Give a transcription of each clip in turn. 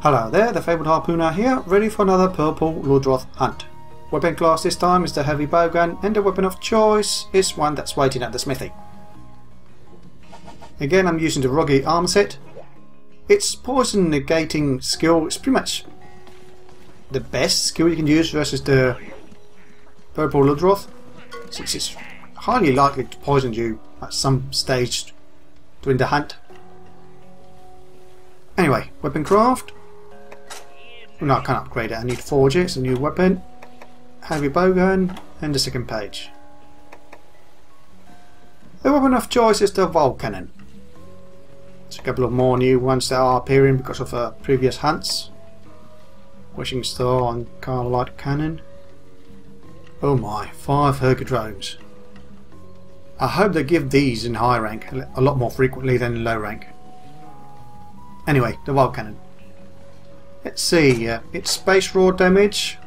Hello there, the Fabled Harpooner here, ready for another Purple Ludroth hunt. Weapon class this time is the Heavy Bowgun, and the weapon of choice is one that's waiting at the smithy. Again, I'm using the Roggy armor set. Its poison negating skill is pretty much the best skill you can use versus the Purple Ludroth, since it's highly likely to poison you at some stage during the hunt. Anyway, weapon craft. No, I can't upgrade it, I need to forge it, it's a new weapon. Heavy Bowgun, and the second page. The weapon of choice is the Vulcannon. There's a couple of more new ones that are appearing because of previous hunts. Wishing Star and Carlight Cannon. Oh my, 5 Hergadrones. I hope they give these in high rank a lot more frequently than low rank. Anyway, the Vulcannon. Let's see, its space raw damage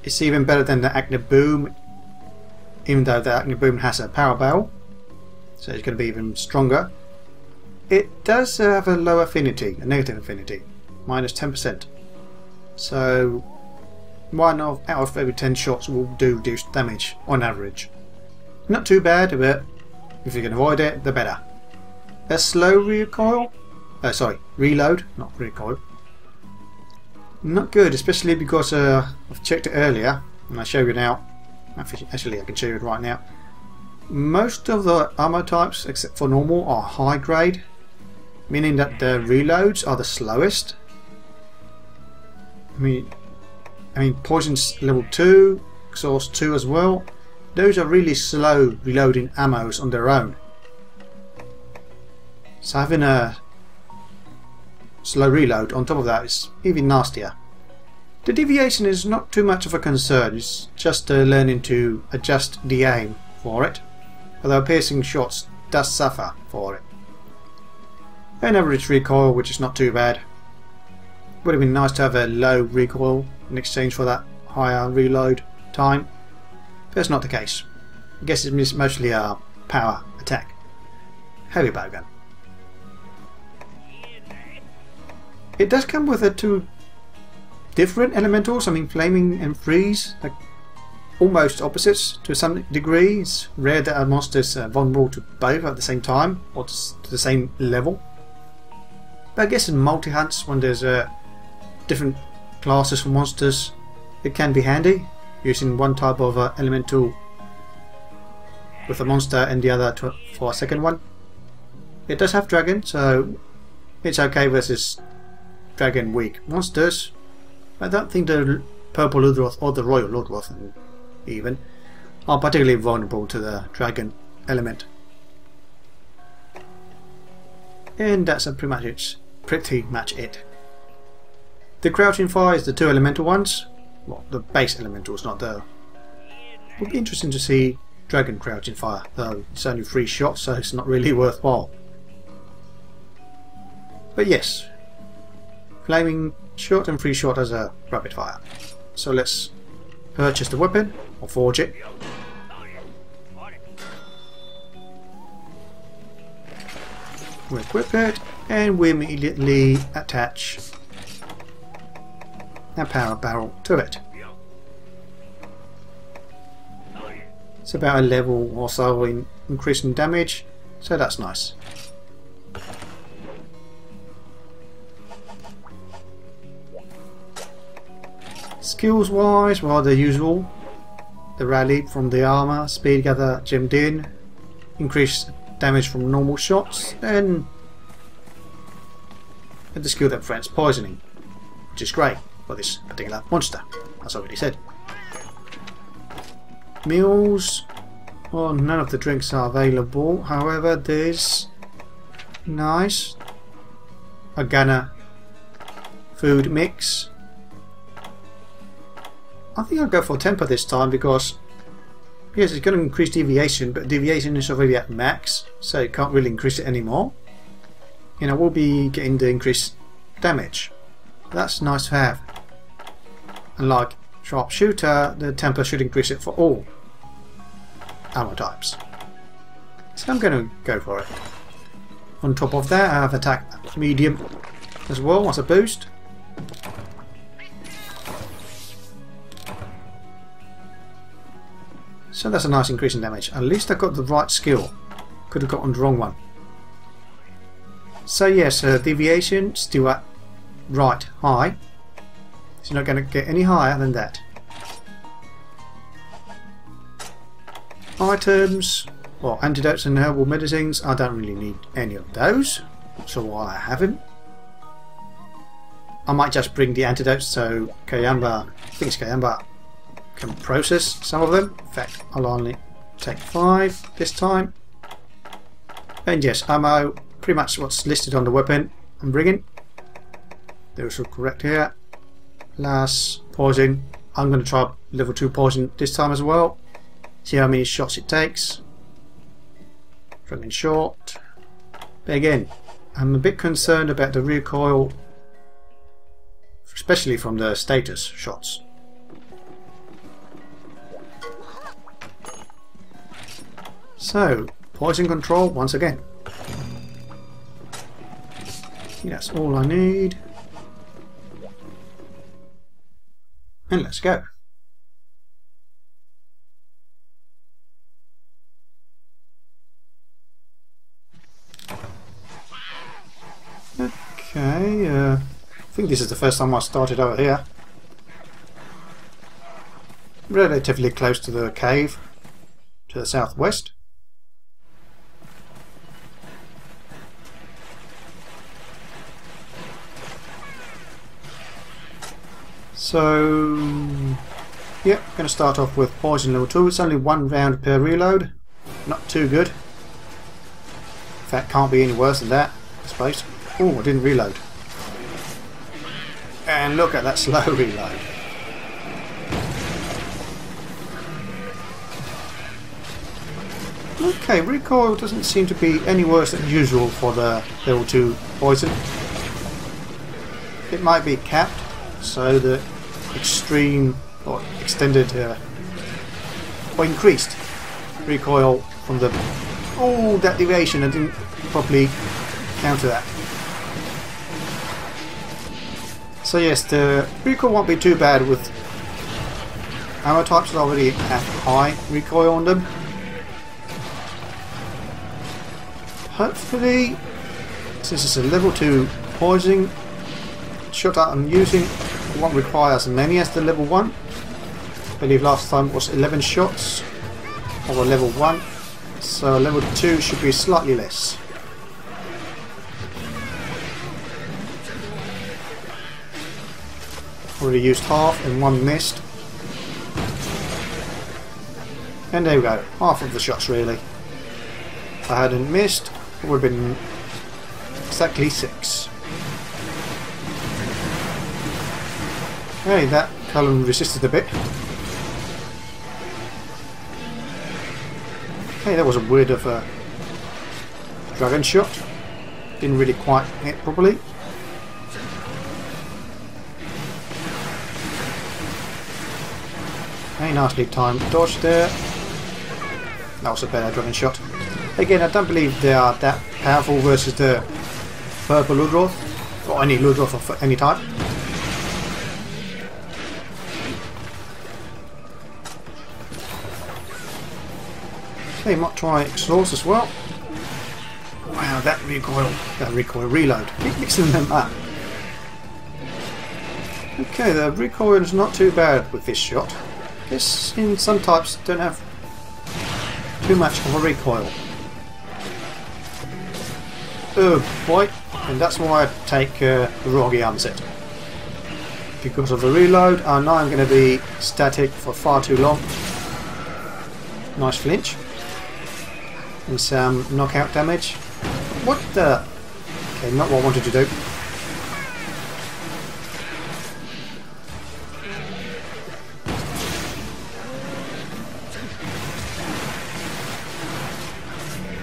is even better than the Acne Boom, even though the Acne Boom has a power barrel, so it's going to be even stronger. It does have a low affinity, a negative affinity, minus 10%. So 1 out of every 10 shots will do reduced damage on average. Not too bad, but if you can avoid it, the better. A slow recoil? Reload, not recoil. Not good, especially because I've checked it earlier, and I show you now. Actually, I can show you it right now. Most of the armor types, except for normal, are high grade, meaning that the reloads are the slowest. I mean, poison's level 2, exhaust 2 as well. Those are really slow reloading ammos on their own. So having a slow reload on top of that is even nastier. The deviation is not too much of a concern, it's just learning to adjust the aim for it, although piercing shots does suffer for it. An average recoil, which is not too bad. Would have been nice to have a low recoil in exchange for that higher reload time, but that's not the case. I guess it's mostly a power attack. Heavy Bowgun. It does come with 2 different elementals, I mean flaming and freeze, like almost opposites to some degree. It's rare that a monster is vulnerable to both at the same time, or to the same level. But I guess in multi-hunts, when there's different classes for monsters, it can be handy, using one type of elemental with a monster and the other for a second one. It does have dragon, so it's okay versus dragon weak monsters. I don't think the Purple Ludroth or the Royal Ludroth even are particularly vulnerable to the dragon element. And that's pretty much it. The crouching fire is the 2 elemental ones. Well, the base elementals, not the... It would be interesting to see dragon crouching fire, though it's only 3 shots, so it's not really worthwhile. But yes, flaming shot and 3 shot as a rapid fire. So let's purchase the weapon, or forge it. We equip it, and we immediately attach a power barrel to it. It's about a level or so in increasing damage, so that's nice. Skills wise, well, the usual. The rally from the armor, speed gather gemmed in, increase damage from normal shots, and the skill that prevents poisoning, which is great for this particular monster, as I already said. Meals, well, none of the drinks are available, however there's nice Organa food mix. I think I'll go for temper this time because yes, it's going to increase deviation, but deviation is already at max, so you can't really increase it anymore. And I will be getting the increased damage. That's nice to have. Unlike Sharpshooter, the temper should increase it for all armor types. So I'm going to go for it. On top of that, I have attack medium, as well as a boost. So that's a nice increase in damage. At least I got the right skill. Could have gotten the wrong one. So yes, deviation still at right high. It's not going to get any higher than that. Items, well, antidotes and herbal medicines. I don't really need any of those, so I haven't. I might just bring the antidotes so Kayamba, I think it's Kayamba, can process some of them. In fact, I'll only take 5 this time. And yes, ammo, pretty much what's listed on the weapon I'm bringing. Those are correct here. Last poison. I'm going to try level 2 poison this time as well. See how many shots it takes. Running short. But again, I'm a bit concerned about the recoil, especially from the status shots. So, poison control once again. That's all I need. And let's go. Okay, I think this is the first time I started over here. Relatively close to the cave to the southwest. So, yeah, going to start off with poison level 2. It's only 1 round per reload. Not too good. In fact, can't be any worse than that, I suppose. Oh, I didn't reload. And look at that slow reload. Okay, recoil doesn't seem to be any worse than usual for the level 2 poison. It might be capped, so the extreme or extended or increased recoil from the... Oh, that deviation, I didn't properly counter that. So yes, the recoil won't be too bad with ammo types that already have high recoil on them. Hopefully, since it's a level 2 poison shot that I'm using, it won't require as many as the level 1. I believe last time was 11 shots of a level 1, so level 2 should be slightly less. Already used half and 1 missed. And there we go, half of the shots really. If I hadn't missed, it would have been exactly 6. Hey, that column resisted a bit. Hey, that was a weird of a dragon shot. Didn't really quite hit properly. Hey, nicely timed dodge there. That was a better dragon shot. Again, I don't believe they are that powerful versus the Purple Ludroth, or any Ludroth of any type. Okay, might try exhaust as well. Wow, that recoil reload. Keep mixing them up. Okay, the recoil is not too bad with this shot. Guess in some types don't have too much of a recoil. Oh boy, and that's why I take the Rogi Unset. Because of the reload, I know I'm going to be static for far too long. Nice flinch. And some knockout damage. What the? Okay, not what I wanted to do.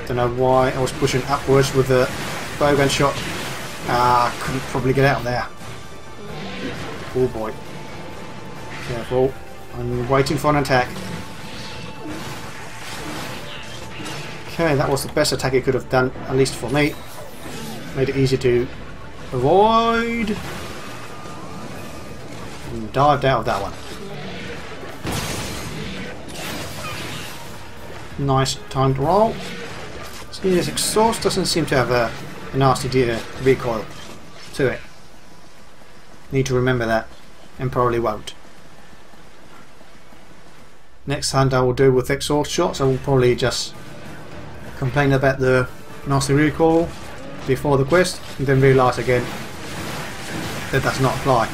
Don't know why I was pushing upwards with the bowgun shot. I couldn't probably get out of there. Oh boy. Careful. I'm waiting for an attack. Okay, that was the best attack it could have done, at least for me. Made it easy to Avoid! And dived out of that one. Nice timed roll. See, this exhaust doesn't seem to have a nasty recoil to it. Need to remember that, and probably won't. Next hunt I will do with exhaust shots, I will probably just complain about the nasty recoil before the quest, and then realise again that does not apply.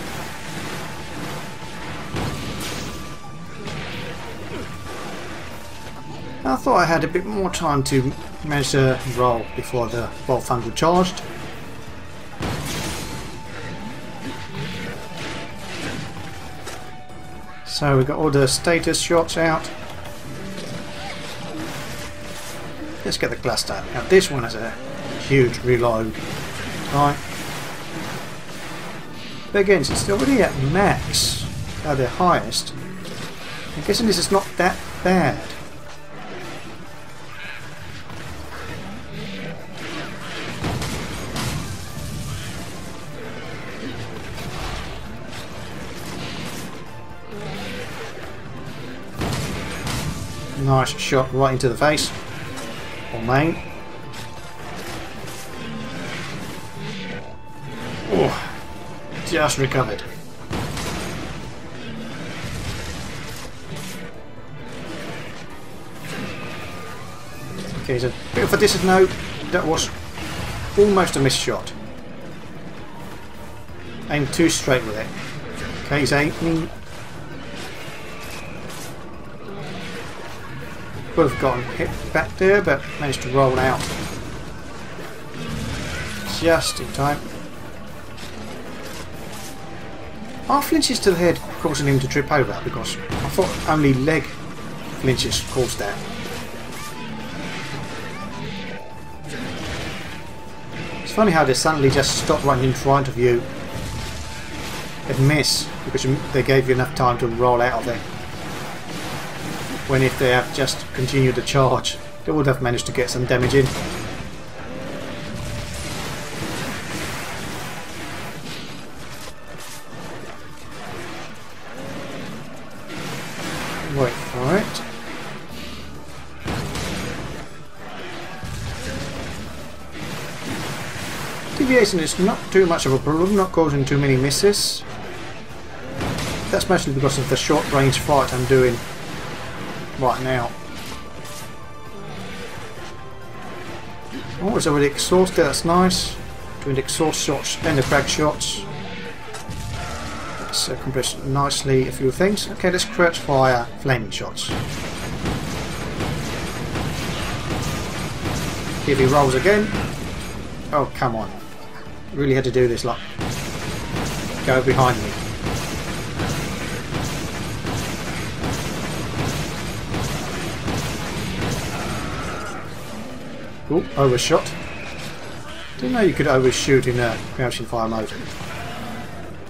I thought I had a bit more time to manage the roll before the bolt fund was charged. So we've got all the status shots out. Let's get the cluster. Now this one has a huge reload. Right. But again, since it's already at max, their highest, I'm guessing this is not that bad. Nice shot right into the face, or main. Oh, just recovered. Okay, so a bit of a disnote. That was almost a missed shot. Aimed too straight with it. Okay, he's aiming. Would have gotten hit back there, but managed to roll out just in time. Are flinches to the head causing him to trip over? Because I thought only leg flinches caused that. It's funny how they suddenly just stop running in front of you and miss because they gave you enough time to roll out of it. When if they have just continued the charge, they would have managed to get some damage in. Wait for it. Deviation is not too much of a problem, not causing too many misses. That's mostly because of the short range fight I'm doing right now. Oh, it's already exhausted, that's nice. Doing the exhaust shots and the crack shots. Let's accomplish nicely a few things. Okay, let's crouch fire flaming shots. If he rolls again. Oh, come on. Really had to do this, like. Go behind me. Oh, overshot. Didn't know you could overshoot in a crouching fire mode.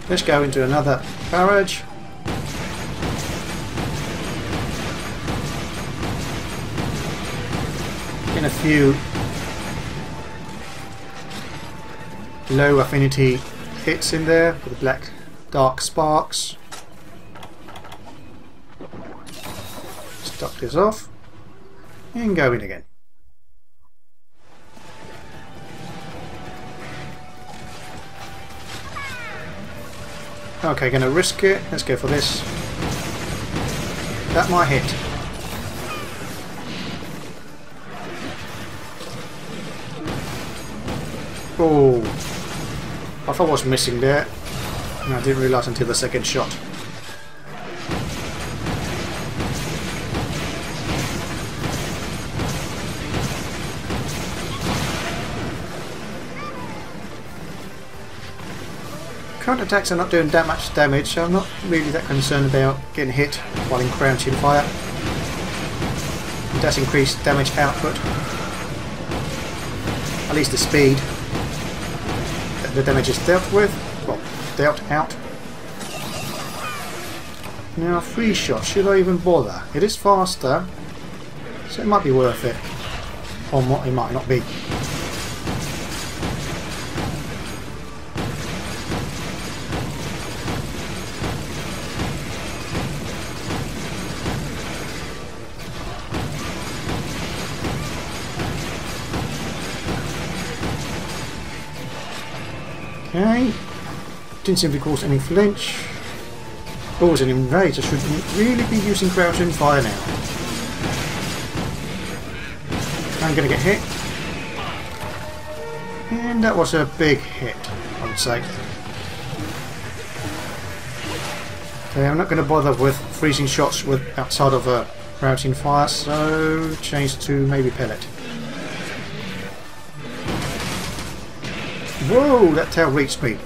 Let's go into another barrage. In a few low affinity hits in there with the black dark sparks. Stop this off and go in again. Okay, gonna risk it. Let's go for this. That might hit. Oh, I thought I was missing there. And I didn't realise until the second shot. Current attacks are not doing that much damage, so I'm not really that concerned about getting hit while in crouching fire. It does increase damage output. At least the speed that the damage is dealt with, well, dealt out. Now 3 shots, should I even bother? It is faster, so it might be worth it. Or it might not be. Okay. Didn't seem to cause any flinch. Oh, it's an invade. I should really be using crouching fire now. I'm going to get hit. And that was a big hit, I would say. Okay, I'm not going to bother with freezing shots with outside of a crouching fire, so change to maybe pellet. Whoa, that tail reached me.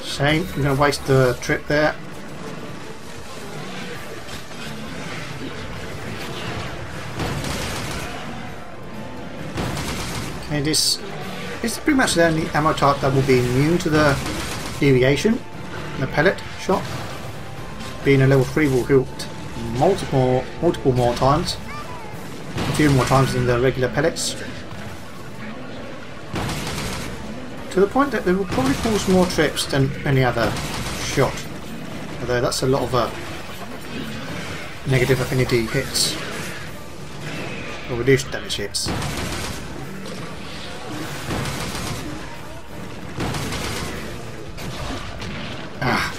Shame, I'm going to waste the trip there. Okay, this is pretty much the only ammo type that will be immune to the deviation. The pellet shot. Being a level 3 will hit multiple more times. A few more times than the regular pellets. To the point that they will probably cause more trips than any other shot. Although that's a lot of negative affinity hits. Or reduced damage hits. Ah.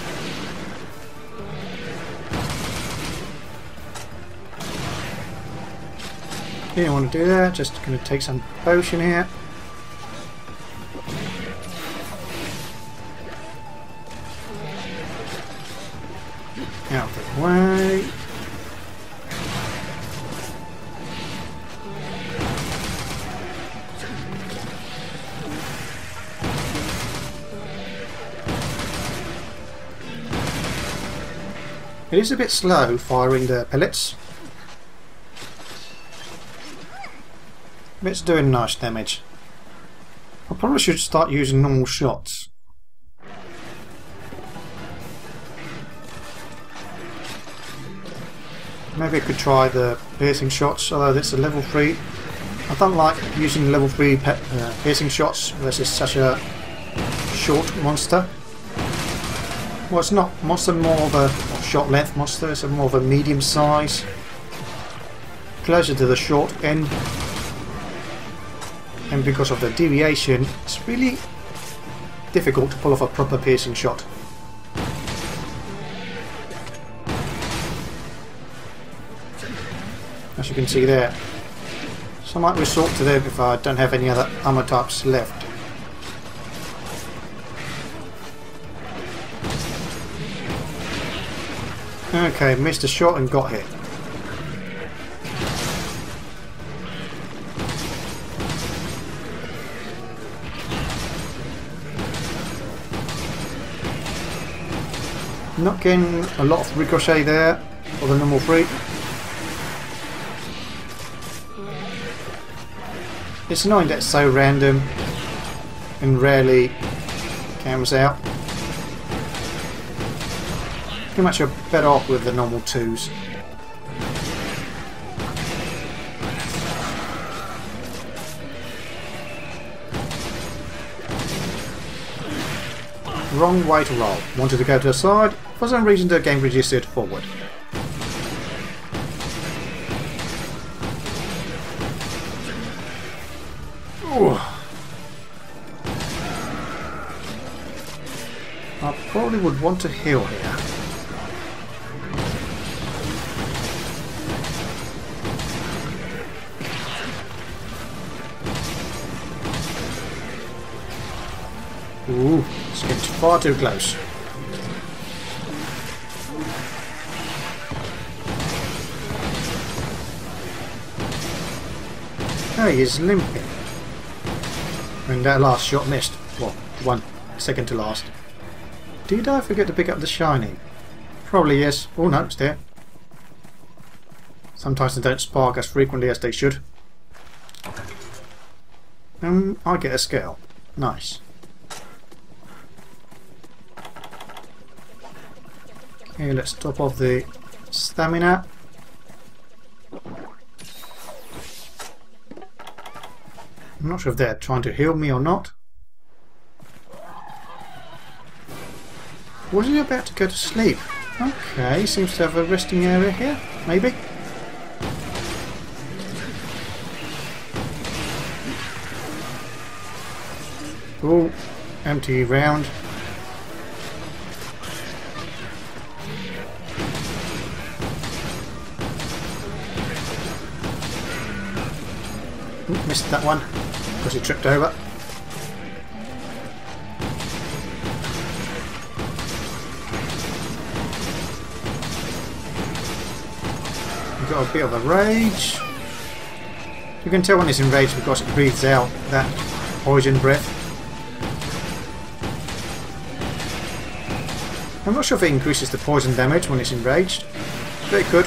Didn't want to do that, just going to take some potion here. Out of the way. It is a bit slow firing the pellets. But it's doing nice damage. I probably should start using normal shots. Maybe I could try the piercing shots, although it's a level 3. I don't like using level 3 piercing shots versus such a short monster. Well, it's not monster, more of a short length monster, it's more of a medium size. Closer to the short end. And because of the deviation, it's really difficult to pull off a proper piercing shot. As you can see there. So I might resort to them if I don't have any other armor types left. Okay, missed a shot and got hit. Not getting a lot of ricochet there for the normal 3. It's annoying that it's so random and rarely comes out. Pretty much you're better off with the normal 2s. Wrong way to roll. Wanted to go to the side. For some reason the game registered forward. Ooh. I probably would want to heal here. Ooh, it's getting far too close. Oh, he's limping. And that last shot missed. Well, 1 second to last. Did I forget to pick up the shiny? Probably yes. Oh no, it's there. Sometimes they don't spark as frequently as they should. I get a scale. Nice. Okay, let's top off the stamina. I'm not sure if they're trying to heal me or not. Was he about to go to sleep? Okay, seems to have a resting area here, maybe. Ooh, empty round. Ooh, missed that one because he tripped over. We've got a bit of a rage. You can tell when it's enraged because it breathes out that poison breath. I'm not sure if it increases the poison damage when it's enraged, but it could.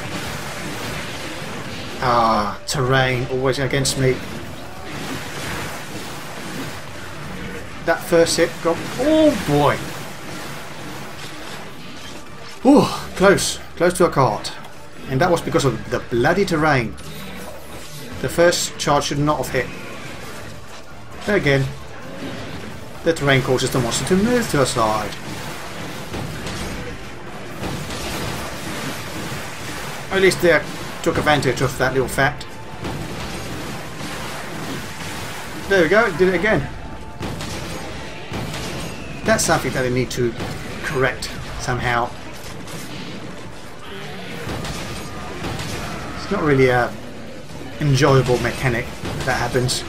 Ah, terrain always against me. That first hit got... Oh boy! Ooh, close to a cart. And that was because of the bloody terrain. The first charge should not have hit. But again, the terrain causes the monster to move to a side. At least they took advantage of that little fact. There we go, did it again. That's something that they need to correct somehow. It's not really a enjoyable mechanic if that happens.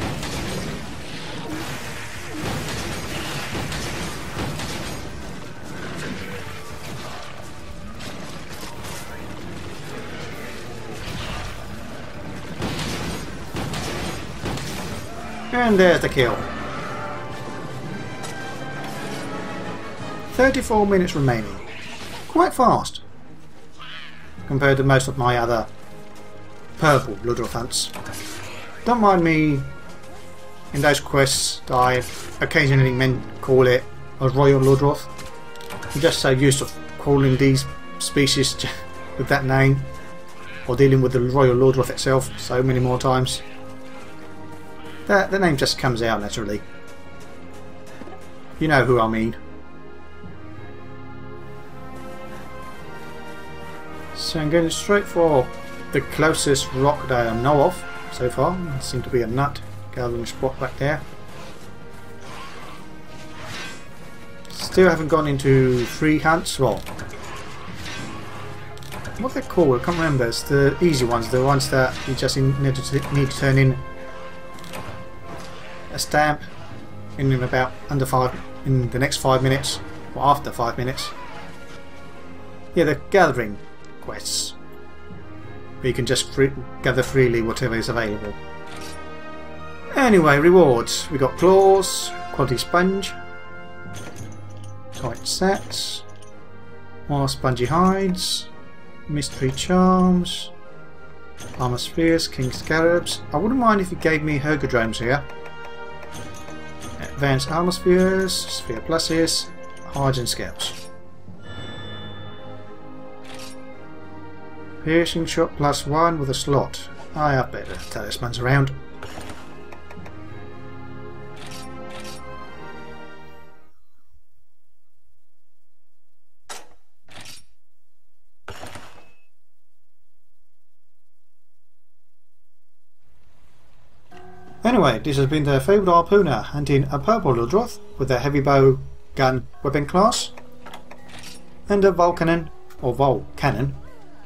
And there's the kill. 34 minutes remaining. Quite fast compared to most of my other Purple Ludroth hunts. Don't mind me in those quests that I occasionally call it a Royal Ludroth. I'm just so used to calling these species with that name, or dealing with the Royal Ludroth itself so many more times. The name just comes out naturally. You know who I mean. So I'm going straight for the closest rock that I know of so far. There seems to be a nut gathering spot back there. Still haven't gone into free hunts. Well, what they're called, I can't remember. It's the easy ones, the ones that you just need to turn in a stamp in about in the next 5 minutes, or after 5 minutes. Yeah, the gathering quests, where you can just gather freely whatever is available. Anyway, rewards. We got claws, quality sponge, tight sacks, more spongy hides, mystery charms, armor spheres, king scarabs. I wouldn't mind if you gave me hergodromes here. Advanced armor spheres, sphere pluses, hides and scalps. Piercing shot +1 with a slot. I have better talismans around. Anyway, this has been the Fabled Harpooner hunting a Purple Ludroth with a Heavy Bowgun weapon class and a Vulcannon, or Vulcannon,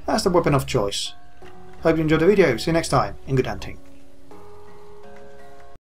as the weapon of choice. Hope you enjoyed the video. See you next time, and good hunting.